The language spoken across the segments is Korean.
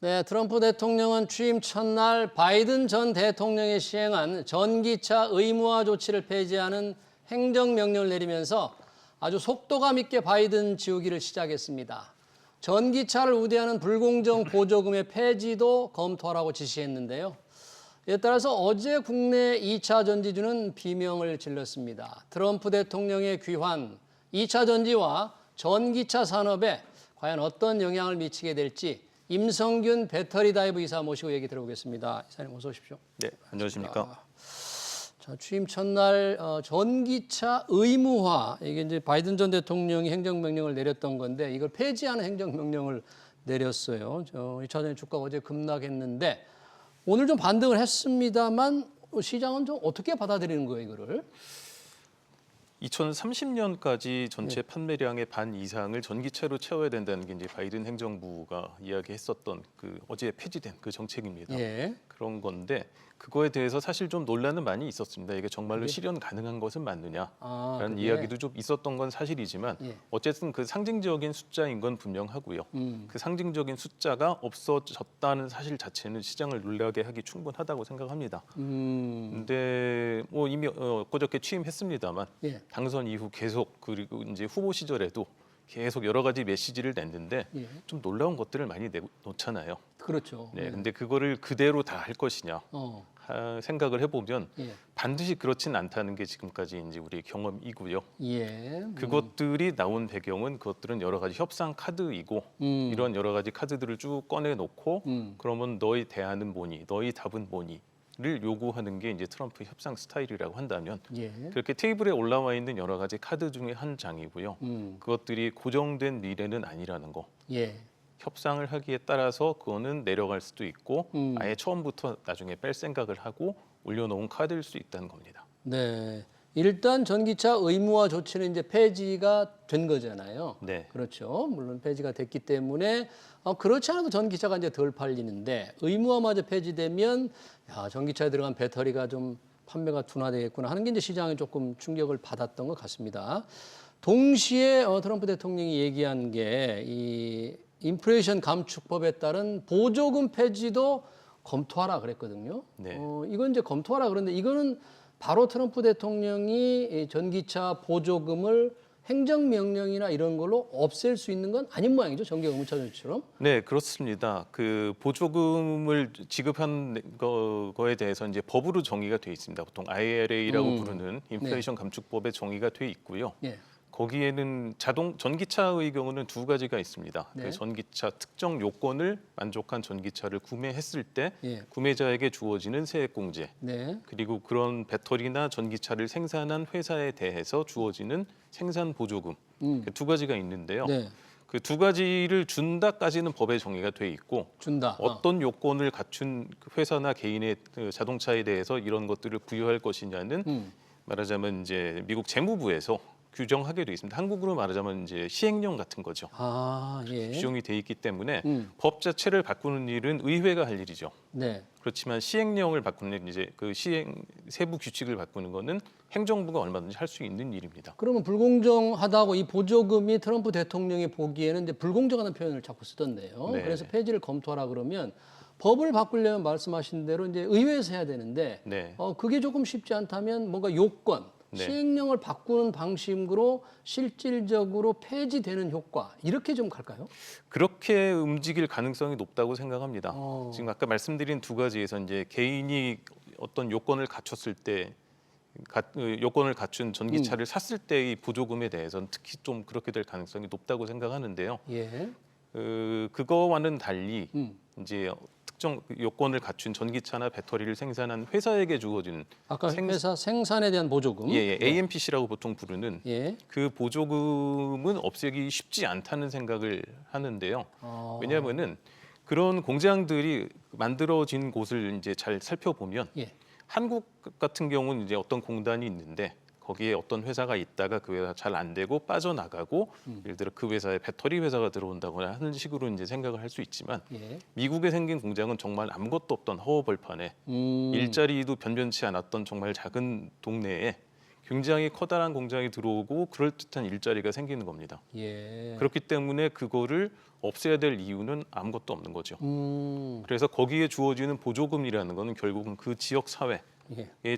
네, 트럼프 대통령은 취임 첫날 바이든 전 대통령이 시행한 전기차 의무화 조치를 폐지하는 행정명령을 내리면서 아주 속도감 있게 바이든 지우기를 시작했습니다. 전기차를 우대하는 불공정 보조금의 폐지도 검토하라고 지시했는데요. 이에 따라서 어제 국내 2차 전지주는 비명을 질렀습니다. 트럼프 대통령의 귀환, 2차 전지와 전기차 산업에 과연 어떤 영향을 미치게 될지 임성균 배터리 다이브 이사 모시고 얘기 들어보겠습니다. 이사님 어서 오십시오. 네, 안녕하십니까. 자, 취임 첫날 전기차 의무화, 이게 이제 바이든 전 대통령이 행정명령을 내렸던 건데 이걸 폐지하는 행정명령을 내렸어요. 2차 전지 주가가 어제 급락했는데 오늘 좀 반등을 했습니다만 시장은 좀 어떻게 받아들이는 거예요, 이거를? 2030년까지 전체 판매량의 반 이상을 전기차로 채워야 된다는 게 이제 바이든 행정부가 이야기했었던 그 어제 폐지된 그 정책입니다. 예. 그런 건데 그거에 대해서 사실 좀 논란은 많이 있었습니다. 이게 정말로 실현 가능한 것은 맞느냐라는 이야기도 좀 있었던 건 사실이지만 어쨌든 그 상징적인 숫자인 건 분명하고요. 그 상징적인 숫자가 없어졌다는 사실 자체는 시장을 놀라게 하기 충분하다고 생각합니다. 근데 뭐 이미 엊그저께 취임했습니다만 당선 이후 계속 그리고 이제 후보 시절에도 계속 여러 가지 메시지를 냈는데 좀 놀라운 것들을 많이 놓잖아요. 그렇죠. 네, 근데 그거를 그대로 다 할 것이냐 생각을 해보면 반드시 그렇진 않다는 게 지금까지 이제 우리 경험이고요. 그것들이 나온 배경은 그것들은 여러 가지 협상 카드이고 이런 여러 가지 카드들을 쭉 꺼내놓고 그러면 너희 대안은 뭐니, 너희 답은 뭐니? 를 요구하는 게 이제 트럼프 협상 스타일이라고 한다면 그렇게 테이블에 올라와 있는 여러 가지 카드 중에 한 장이고요. 그것들이 고정된 미래는 아니라는 거. 협상을 하기에 따라서 그거는 내려갈 수도 있고 아예 처음부터 나중에 뺄 생각을 하고 올려놓은 카드일 수 있다는 겁니다. 네. 일단 전기차 의무화 조치는 이제 폐지가 된 거잖아요. 네. 그렇죠. 물론 폐지가 됐기 때문에 그렇지 않아도 전기차가 이제 덜 팔리는데 의무화마저 폐지되면 야, 전기차에 들어간 배터리가 좀 판매가 둔화되겠구나 하는 게 이제 시장에 조금 충격을 받았던 것 같습니다. 동시에 트럼프 대통령이 얘기한 게 이 인플레이션 감축법에 따른 보조금 폐지도 검토하라 그랬거든요. 이건 이제 검토하라 그런데 이거는 바로 트럼프 대통령이 전기차 보조금을 행정명령이나 이런 걸로 없앨 수 있는 건 아닌 모양이죠. 정기 의무차 조치처럼. 네, 그렇습니다. 그 보조금을 지급한 거에 대해서 이제 법으로 정의가 돼 있습니다. 보통 IRA라고 부르는 인플레이션 감축법에 정의가 돼 있고요. 거기에는 전기차의 경우는 두 가지가 있습니다. 그 전기차 특정 요건을 만족한 전기차를 구매했을 때 구매자에게 주어지는 세액공제, 그리고 그런 배터리나 전기차를 생산한 회사에 대해서 주어지는 생산 보조금 두 가지가 있는데요. 그 두 가지를 준다까지는 법에 정의가 돼 있고 어떤 요건을 갖춘 회사나 개인의 그 자동차에 대해서 이런 것들을 부여할 것이냐는 말하자면 이제 미국 재무부에서 규정하게 돼 있습니다. 한국으로 말하자면 이제 시행령 같은 거죠. 규정이 돼 있기 때문에 법 자체를 바꾸는 일은 의회가 할 일이죠. 그렇지만 시행령을 바꾸는 이제 그 시행 세부 규칙을 바꾸는 거는 행정부가 얼마든지 할 수 있는 일입니다. 그러면 불공정하다고 이 보조금이 트럼프 대통령이 보기에는 이제 불공정하다는 표현을 자꾸 쓰던데요. 그래서 폐지를 검토하라 그러면 법을 바꾸려면 말씀하신 대로 이제 의회에서 해야 되는데 그게 조금 쉽지 않다면 뭔가 요건 시행령을 바꾸는 방식으로 실질적으로 폐지되는 효과 이렇게 좀 갈까요? 그렇게 움직일 가능성이 높다고 생각합니다. 지금 아까 말씀드린 두 가지에서 이제 개인이 어떤 요건을 갖췄을 때 요건을 갖춘 전기차를 샀을 때의 보조금에 대해서는 특히 좀 그렇게 될 가능성이 높다고 생각하는데요. 그거와는 달리 이제 특정 요건을 갖춘 전기차나 배터리를 생산한 회사에게 주어진 아까 회사 생산에 대한 보조금, AMPC라고 보통 부르는 그 보조금은 없애기 쉽지 않다는 생각을 하는데요. 왜냐하면은 그런 공장들이 만들어진 곳을 이제 잘 살펴보면 한국 같은 경우는 이제 어떤 공단이 있는데 거기에 어떤 회사가 있다가 그 회사 잘 안 되고 빠져나가고 예를 들어 그 회사에 배터리 회사가 들어온다거나 하는 식으로 이제 생각을 할 수 있지만 미국에 생긴 공장은 정말 아무것도 없던 허허벌판에 일자리도 변변치 않았던 정말 작은 동네에 굉장히 커다란 공장이 들어오고 그럴듯한 일자리가 생기는 겁니다. 예. 그렇기 때문에 그거를 없애야 될 이유는 아무것도 없는 거죠. 그래서 거기에 주어지는 보조금이라는 거는 결국은 그 지역 사회에 예.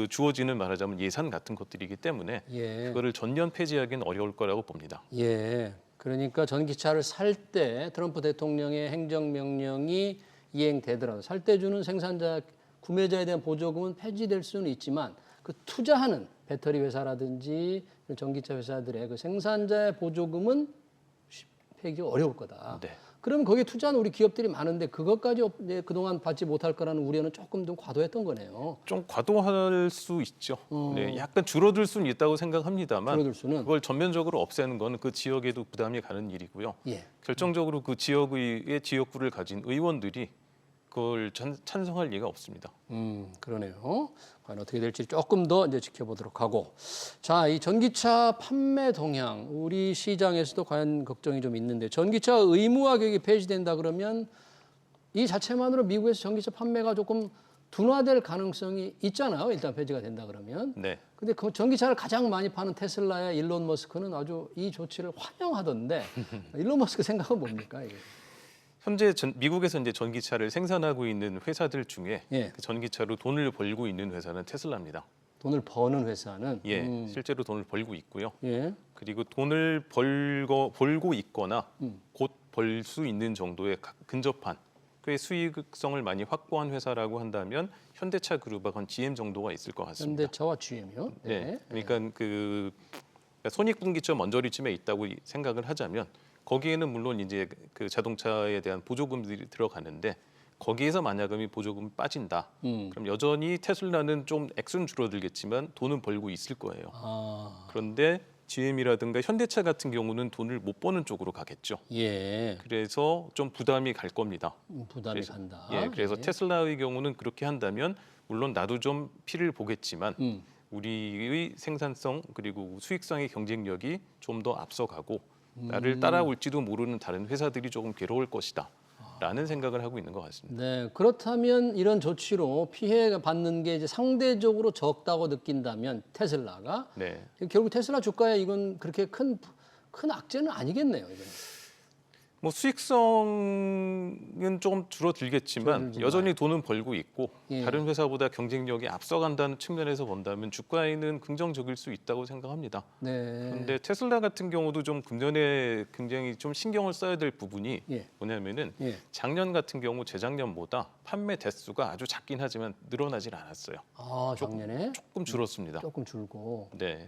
주어지는 말하자면 예산 같은 것들이기 때문에 예. 그거를 전면 폐지하기는 어려울 거라고 봅니다. 예. 그러니까 전기차를 살 때 트럼프 대통령의 행정명령이 이행되더라도 살 때 주는 생산자, 구매자에 대한 보조금은 폐지될 수는 있지만 그 투자하는 배터리 회사라든지 전기차 회사들의 그 생산자의 보조금은 폐기가 어려울 거다. 네. 그러면 거기에 투자하는 우리 기업들이 많은데 그것까지 그동안 받지 못할 거라는 우려는 조금 좀 과도했던 거네요. 좀 과도할 수 있죠. 네, 약간 줄어들 수는 있다고 생각합니다만 줄어들 수는. 그걸 전면적으로 없애는 건 그 지역에도 부담이 가는 일이고요. 예. 결정적으로 그 지역의 지역구를 가진 의원들이 그걸 찬성할 리가 없습니다. 그러네요. 과연 어떻게 될지 조금 더 이제 지켜보도록 하고. 자, 이 전기차 판매 동향, 우리 시장에서도 과연 걱정이 좀 있는데 전기차 의무화 교육이 폐지된다 그러면 이 자체만으로 미국에서 전기차 판매가 조금 둔화될 가능성이 있잖아요. 일단 폐지가 된다 그러면. 네. 근데 그 전기차를 가장 많이 파는 테슬라의 일론 머스크는 아주 이 조치를 환영하던데 일론 머스크 생각은 뭡니까 이게? 현재 미국에서 이제 전기차를 생산하고 있는 회사들 중에 예. 그 전기차로 돈을 벌고 있는 회사는 테슬라입니다. 돈을 버는 회사는 예, 실제로 돈을 벌고 있고요. 예. 그리고 돈을 벌고 있거나 곧 벌 수 있는 정도의 근접한 꽤 수익성을 많이 확보한 회사라고 한다면 현대차 그룹하고 GM 정도가 있을 것 같습니다. 현대차와 GM이요? 네. 그러니까 그 손익분기점 언저리쯤에 있다고 생각을 하자면 거기에는 물론 이제 그 자동차에 대한 보조금들이 들어가는데 거기에서 만약에 보조금이 빠진다. 그럼 여전히 테슬라는 좀 액수는 줄어들겠지만 돈은 벌고 있을 거예요. 그런데 GM이라든가 현대차 같은 경우는 돈을 못 버는 쪽으로 가겠죠. 예. 그래서 좀 부담이 갈 겁니다. 부담이 그래서, 간다. 예, 그래서 테슬라의 경우는 그렇게 한다면 물론 나도 좀 피를 보겠지만 우리의 생산성 그리고 수익성의 경쟁력이 좀 더 앞서가고 나를 따라올지도 모르는 다른 회사들이 조금 괴로울 것이다. 라는 생각을 하고 있는 것 같습니다. 네, 그렇다면 이런 조치로 피해가 받는 게 이제 상대적으로 적다고 느낀다면 테슬라가 네. 결국 테슬라 주가에 이건 그렇게 큰 악재는 아니겠네요. 이건. 뭐 수익성은 좀 줄어들겠지만 여전히 돈은 벌고 있고 예. 다른 회사보다 경쟁력이 앞서간다는 측면에서 본다면 주가에는 긍정적일 수 있다고 생각합니다. 네. 그런데 테슬라 같은 경우도 좀 금년에 굉장히 좀 신경을 써야 될 부분이 예. 뭐냐면은 예. 작년 같은 경우 재작년보다 판매 대수가 아주 작긴 하지만 늘어나질 않았어요. 아, 작년에 조금 줄었습니다. 조금 줄고. 네.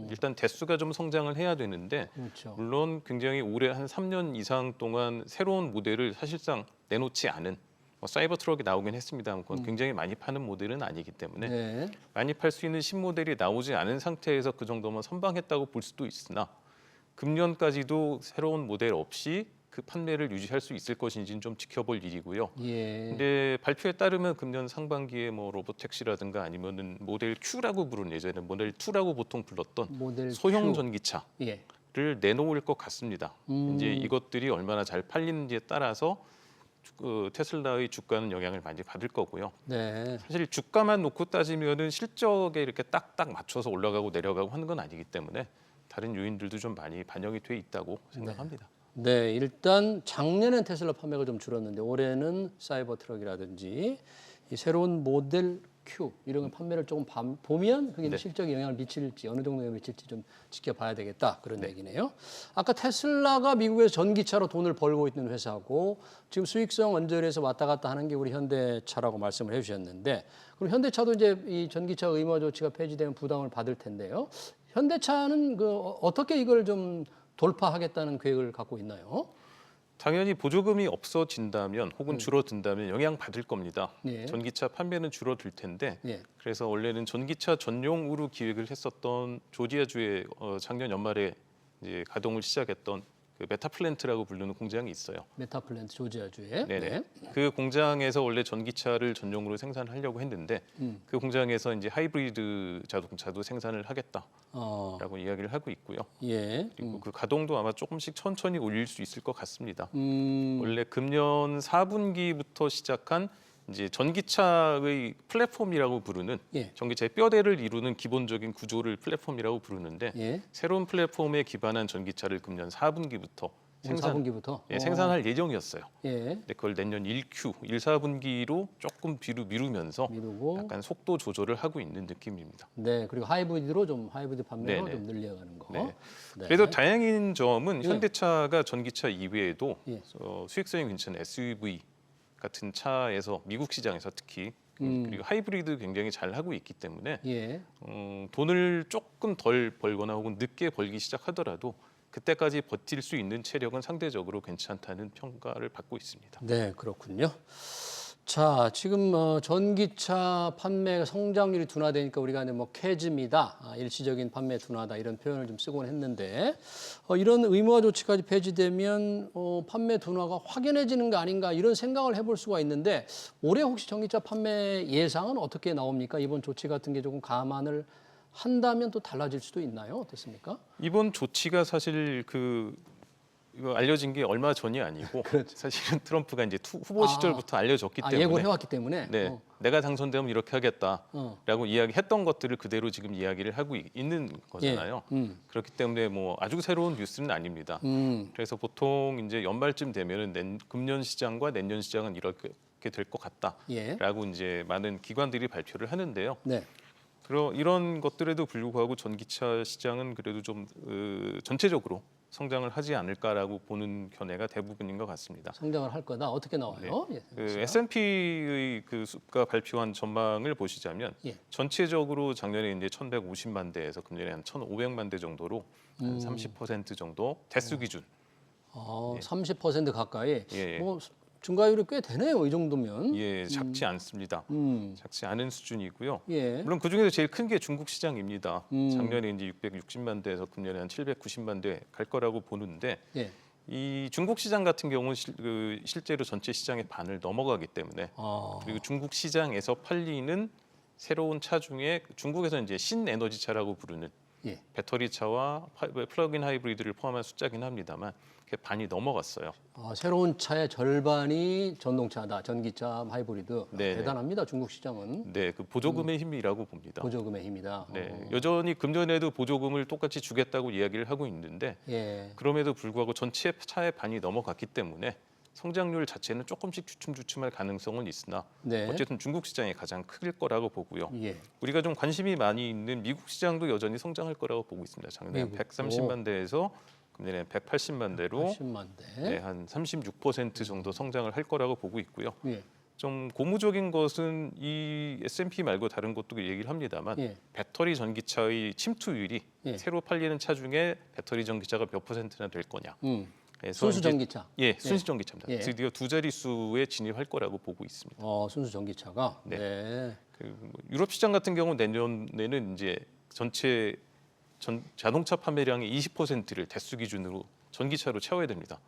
일단 대수가 좀 성장을 해야 되는데 그렇죠. 물론 굉장히 올해 한 3년 이상 동안 새로운 모델을 사실상 내놓지 않은 사이버 트럭이 나오긴 했습니다만 그건 굉장히 많이 파는 모델은 아니기 때문에 네. 많이 팔 수 있는 신모델이 나오지 않은 상태에서 그 정도면 선방했다고 볼 수도 있으나 금년까지도 새로운 모델 없이 그 판매를 유지할 수 있을 것인지는 좀 지켜볼 일이고요. 예. 근데 발표에 따르면 금년 상반기에 뭐 로보택시라든가 아니면은 모델 Q라고 부르는 예전에 모델 2라고 보통 불렀던 모델 소형 Q. 전기차. 예. 를 내놓을 것 같습니다. 이제 이것들이 얼마나 잘 팔리는지에 따라서 테슬라의 주가는 영향을 많이 받을 거고요. 네. 사실 주가만 놓고 따지면은 실적에 이렇게 딱딱 맞춰서 올라가고 내려가고 하는 건 아니기 때문에 다른 요인들도 좀 많이 반영이 돼 있다고 생각합니다. 네, 일단 작년엔 테슬라 판매가 좀 줄었는데 올해는 사이버 트럭이라든지 이 새로운 모델 Q 이런 판매를 조금 보면 그게 실적에 영향을 미칠지 어느 정도 영향을 미칠지 좀 지켜봐야 되겠다 그런 얘기네요. 아까 테슬라가 미국에서 전기차로 돈을 벌고 있는 회사고 지금 수익성 언저리에서 왔다 갔다 하는 게 우리 현대차라고 말씀을 해주셨는데 그럼 현대차도 이제 이 전기차 의무화 조치가 폐지되면 부담을 받을 텐데요. 현대차는 그 어떻게 이걸 좀 돌파하겠다는 계획을 갖고 있나요? 당연히 보조금이 없어진다면 혹은 줄어든다면 영향 받을 겁니다. 예. 전기차 판매는 줄어들 텐데 예. 그래서 원래는 전기차 전용으로 기획을 했었던 조지아주에 작년 연말에 이제 가동을 시작했던 그 메타플랜트라고 부르는 공장이 있어요. 메타플랜트 조지아주에. 네네. 네. 그 공장에서 원래 전기차를 전용으로 생산하려고 했는데 그 공장에서 이제 하이브리드 자동차도 생산을 하겠다라고 이야기를 하고 있고요. 예. 그리고 그 가동도 아마 조금씩 천천히 올릴 수 있을 것 같습니다. 원래 금년 4분기부터 시작한 이제 전기차의 플랫폼이라고 부르는 예. 전기차의 뼈대를 이루는 기본적인 구조를 플랫폼이라고 부르는데 예. 새로운 플랫폼에 기반한 전기차를 금년 4분기부터 올 4분기부터 생산할 예정이었어요. 예. 근데 그걸 내년 1Q, 1, 4분기로 조금 뒤로 미루면서 미루고 약간 속도 조절을 하고 있는 느낌입니다. 네, 그리고 하이브리드로 좀 하이브리드 판매로 네네. 좀 늘려가는 거. 네. 네. 그래도 다행인 점은 예. 현대차가 전기차 이외에도 예. 수익성이 괜찮은 SUV 같은 차에서 미국 시장에서 특히 음. 그리고 하이브리드 굉장히 잘 하고 있기 때문에 예. 돈을 조금 덜 벌거나 혹은 늦게 벌기 시작하더라도 그때까지 버틸 수 있는 체력은 상대적으로 괜찮다는 평가를 받고 있습니다. 네, 그렇군요. 자, 지금 전기차 판매 성장률이 둔화되니까 우리가 이제 뭐 캐즘이다, 일시적인 판매 둔화다 이런 표현을 좀 쓰곤 했는데 이런 의무화 조치까지 폐지되면 판매 둔화가 확연해지는 거 아닌가 이런 생각을 해볼 수가 있는데 올해 혹시 전기차 판매 예상은 어떻게 나옵니까? 이번 조치 같은 게 조금 감안을 한다면 또 달라질 수도 있나요? 어떻습니까? 이번 조치가 사실 이거 알려진 게 얼마 전이 아니고 그렇죠. 사실은 트럼프가 이제 후보 시절부터 알려졌기 때문에 예고를 해왔기 때문에. 네, 내가 당선되면 이렇게 하겠다라고 이야기했던 것들을 그대로 지금 이야기를 하고 있는 거잖아요. 그렇기 때문에 뭐 아주 새로운 뉴스는 아닙니다. 그래서 보통 이제 연말쯤 되면은 금년 시장과 내년 시장은 이렇게 될 것 같다라고 이제 많은 기관들이 발표를 하는데요. 네. 이런 것들에도 불구하고 전기차 시장은 그래도 좀 전체적으로 성장을 하지 않을까라고 보는 견해가 대부분인 것 같습니다. 성장을 할 거다. 어떻게 나와요? 네. 예, S&P의 가 발표한 전망을 보시자면 예. 전체적으로 작년에 이제 1,150만 대에서 금년에 한 1,500만 대 정도로 한 30% 정도 대수 기준. 30% 가까이. 예. 뭐 증가율이 꽤 되네요. 이 정도면. 예, 작지 않습니다. 작지 않은 수준이고요. 예. 물론 그 중에서 제일 큰 게 중국 시장입니다. 작년에 이제 660만 대에서 금년에 한 790만 대 갈 거라고 보는데 예. 이 중국 시장 같은 경우는 실제로 전체 시장의 반을 넘어가기 때문에 그리고 중국 시장에서 팔리는 새로운 차 중에 중국에서 이제 신에너지 차라고 부르는 예. 배터리 차와 플러그인 하이브리드를 포함한 숫자긴 합니다만 그게 반이 넘어갔어요. 새로운 차의 절반이 전동차다. 전기차, 하이브리드. 네. 대단합니다. 중국 시장은. 네, 그 보조금의 힘이라고 봅니다. 보조금의 힘이다. 네, 여전히 금년에도 보조금을 똑같이 주겠다고 이야기를 하고 있는데 예. 그럼에도 불구하고 전체 차의 반이 넘어갔기 때문에 성장률 자체는 조금씩 주춤주춤할 가능성은 있으나 네. 어쨌든 중국 시장이 가장 클 거라고 보고요. 예. 우리가 좀 관심이 많이 있는 미국 시장도 여전히 성장할 거라고 보고 있습니다. 작년에 미국. 130만 대에서 금년에 180만 대로 80만 대. 네, 한 36% 정도 성장을 할 거라고 보고 있고요. 예. 좀 고무적인 것은 이 S&P 말고 다른 것도 얘기를 합니다만 예. 배터리 전기차의 침투율이 예. 새로 팔리는 차 중에 배터리 전기차가 몇 %나 될 거냐. 그래서 순수 이제- 전기차. 예, 순수 전기차입니다. 예. 드디어 두 자릿수에 진입할 거라고 보고 있습니다. 순수 전기차가. 네. 네. 유럽 시장 같은 경우 내년에는 이제 전체 자동차 판매량의 20%를 대수 기준으로 전기차로 채워야 됩니다.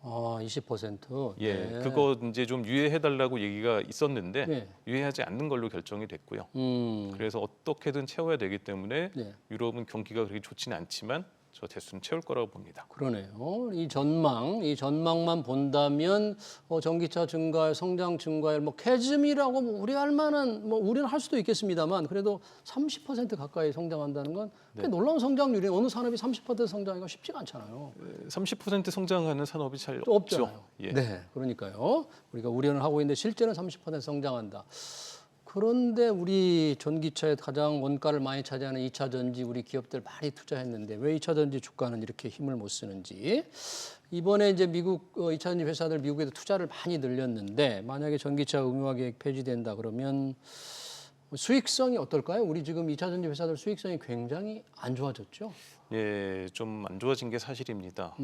20%. 예, 네. 그거 이제 좀 유예해달라고 얘기가 있었는데 네. 유예하지 않는 걸로 결정이 됐고요. 음. 그래서 어떻게든 채워야 되기 때문에 네. 유럽은 경기가 그렇게 좋지는 않지만 저 대수는 채울 거라고 봅니다. 그러네요. 이 전망만 본다면 전기차 증가율, 성장 증가율, 뭐 캐즘이라고 뭐 우려할 만한 뭐 우려는 할 수도 있겠습니다만 그래도 30% 가까이 성장한다는 건 꽤 놀라운 성장률이 어느 산업이 30% 성장하기가 쉽지가 않잖아요. 30% 성장하는 산업이 잘 또 없죠. 없잖아요. 예. 네, 그러니까요. 우리가 우려는 하고 있는데 실제는 30% 성장한다. 그런데 우리 전기차에 가장 원가를 많이 차지하는 2차 전지 우리 기업들 많이 투자했는데 왜 2차 전지 주가는 이렇게 힘을 못 쓰는지 이번에 이제 미국 2차 전지 회사들 미국에도 투자를 많이 늘렸는데 만약에 전기차 의무화 계획 폐지된다 그러면 수익성이 어떨까요? 우리 지금 2차 전지 회사들 수익성이 굉장히 안 좋아졌죠. 예, 좀 안 좋아진 게 사실입니다.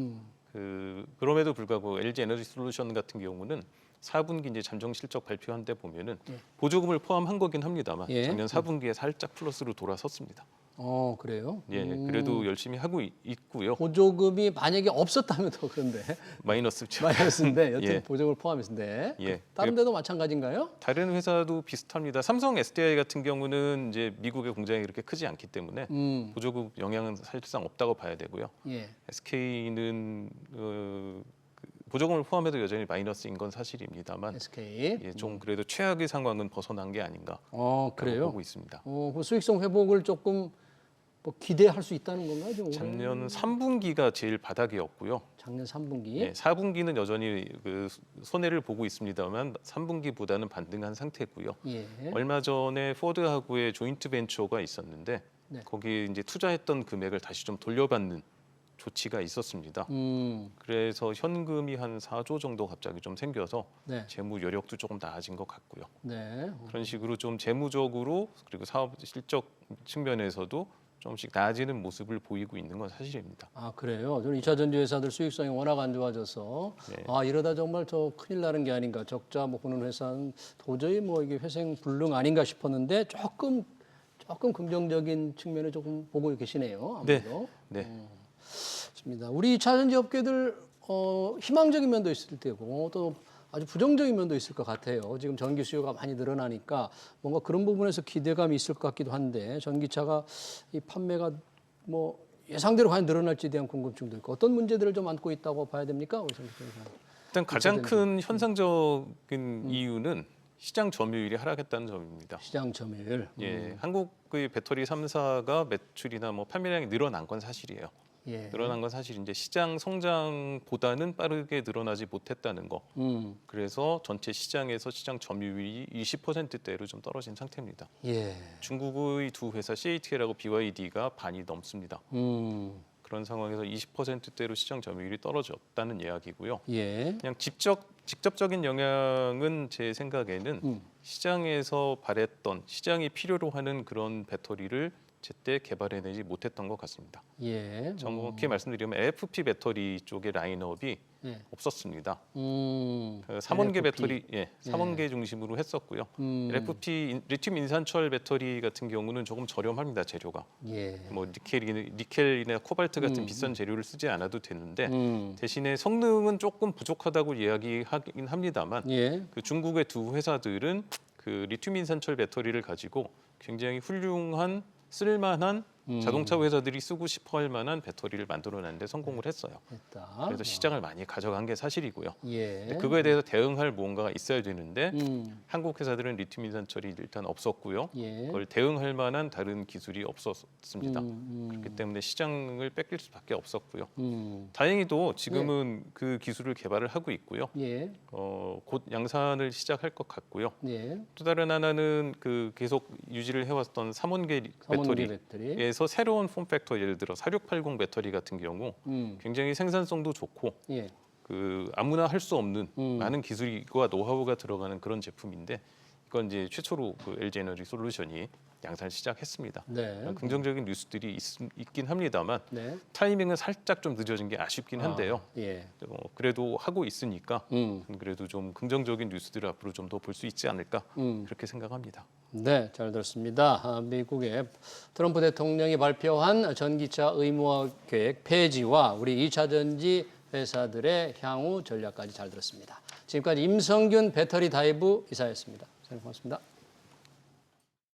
그럼에도 불구하고 LG 에너지 솔루션 같은 경우는 4분기 이제 잠정 실적 발표한 데 보면은 보조금을 포함한 거긴 합니다만 예. 작년 4분기에 살짝 플러스로 돌아섰습니다. 그래요? 예, 그래도 열심히 하고 있고요. 보조금이 만약에 없었다면 더 그런데 마이너스죠. 마이너스인데 여튼 예. 보조금을 포함했는데 예. 다른 데도 마찬가지인가요? 다른 회사도 비슷합니다. 삼성 SDI 같은 경우는 이제 미국의 공장이 그렇게 크지 않기 때문에 보조금 영향은 사실상 없다고 봐야 되고요. 예. SK는 보조금을 포함해도 여전히 마이너스인 건 사실입니다만 SK. 예, 좀 그래도 최악의 상황은 벗어난 게 아닌가 그래요? 보고 있습니다. 그 수익성 회복을 조금 뭐 기대할 수 있다는 건가요? 지금 작년 3분기가 제일 바닥이었고요. 작년 3분기. 예, 4분기는 여전히 그 손해를 보고 있습니다만 3분기보다는 반등한 상태고요. 예. 얼마 전에 포드하고의 조인트 벤처가 있었는데 네. 거기에 이제 투자했던 금액을 다시 좀 돌려받는 조치가 있었습니다. 그래서 현금이 한 4조 정도 갑자기 좀 생겨서 네. 재무 여력도 조금 나아진 것 같고요. 네. 그런 식으로 좀 재무적으로 그리고 사업 실적 측면에서도 조금씩 나아지는 모습을 보이고 있는 건 사실입니다. 그래요? 저는 2차 전지 회사들 수익성이 워낙 안 좋아져서 네. 이러다 정말 저 큰일 나는 게 아닌가. 적자 보는 회사는 도저히 뭐 이게 회생불능 아닌가 싶었는데 조금 긍정적인 측면을 조금 보고 계시네요. 아무래도. 네. 좋습니다. 우리 2차 전지 업계들 희망적인 면도 있을 테고 또 아주 부정적인 면도 있을 것 같아요. 지금 전기 수요가 많이 늘어나니까 뭔가 그런 부분에서 기대감이 있을 것 같기도 한데 전기차가 이 판매가 뭐 예상대로 과연 늘어날지에 대한 궁금증도 있고 어떤 문제들을 좀 안고 있다고 봐야 됩니까? 우리 전기차 일단 가장 큰 현상적인 이유는 시장 점유율이 하락했다는 점입니다. 시장 점유율. 예, 한국의 배터리 3사가 매출이나 뭐 판매량이 늘어난 건 사실이에요. 예. 늘어난 건 사실인데 시장 성장보다는 빠르게 늘어나지 못했다는 거. 그래서 전체 시장에서 시장 점유율이 20%대로 좀 떨어진 상태입니다. 예. 중국의 두 회사 CATL하고 BYD가 반이 넘습니다. 그런 상황에서 20%대로 시장 점유율이 떨어졌다는 이야기고요. 예. 그냥 직접적인 영향은 제 생각에는 시장에서 바랬던 시장이 필요로 하는 그런 배터리를 제때 개발해내지 못했던 것 같습니다. 예. 정확히 말씀드리면 LFP 배터리 쪽의 라인업이 예. 없었습니다. 그 3원계 배터리, 3원계 중심으로 했었고요. LFP 리튬 인산철 배터리 같은 경우는 조금 저렴합니다, 재료가. 예. 뭐 니켈이나 코발트 같은 비싼 재료를 쓰지 않아도 되는데 대신에 성능은 조금 부족하다고 이야기하긴 합니다만 예. 그 중국의 두 회사들은 그 리튬 인산철 배터리를 가지고 굉장히 훌륭한 쓸만한 자동차 회사들이 쓰고 싶어할 만한 배터리를 만들어내는데 성공을 했어요. 했다. 그래서 시장을 많이 가져간 게 사실이고요. 예. 근데 그거에 대해서 대응할 무언가가 있어야 되는데 한국 회사들은 리튬 인산철이 일단 없었고요. 예. 그걸 대응할 만한 다른 기술이 없었습니다. 그렇기 때문에 시장을 뺏길 수밖에 없었고요. 다행히도 지금은 그 기술을 개발을 하고 있고요. 예. 곧 양산을 시작할 것 같고요. 예. 또 다른 하나는 그 계속 유지를 해왔던 3원계 배터리에서 새로운 폼팩터 예를 들어 4680 배터리 같은 경우 굉장히 생산성도 좋고 예. 그 아무나 할 수 없는 많은 기술과 노하우가 들어가는 그런 제품인데 이건 이제 최초로 그 LG 에너지 솔루션이 양산을 시작했습니다. 네. 긍정적인 뉴스들이 있긴 합니다만 네. 타이밍은 살짝 좀 늦어진 게 아쉽긴 한데요. 예. 그래도 하고 있으니까 그래도 좀 긍정적인 뉴스들을 앞으로 좀 더 볼 수 있지 않을까 그렇게 생각합니다. 네, 잘 들었습니다. 미국의 트럼프 대통령이 발표한 전기차 의무화 계획 폐지와 우리 2차 전지 회사들의 향후 전략까지 잘 들었습니다. 지금까지 임성균 배터리 다이브 이사였습니다. 고맙습니다.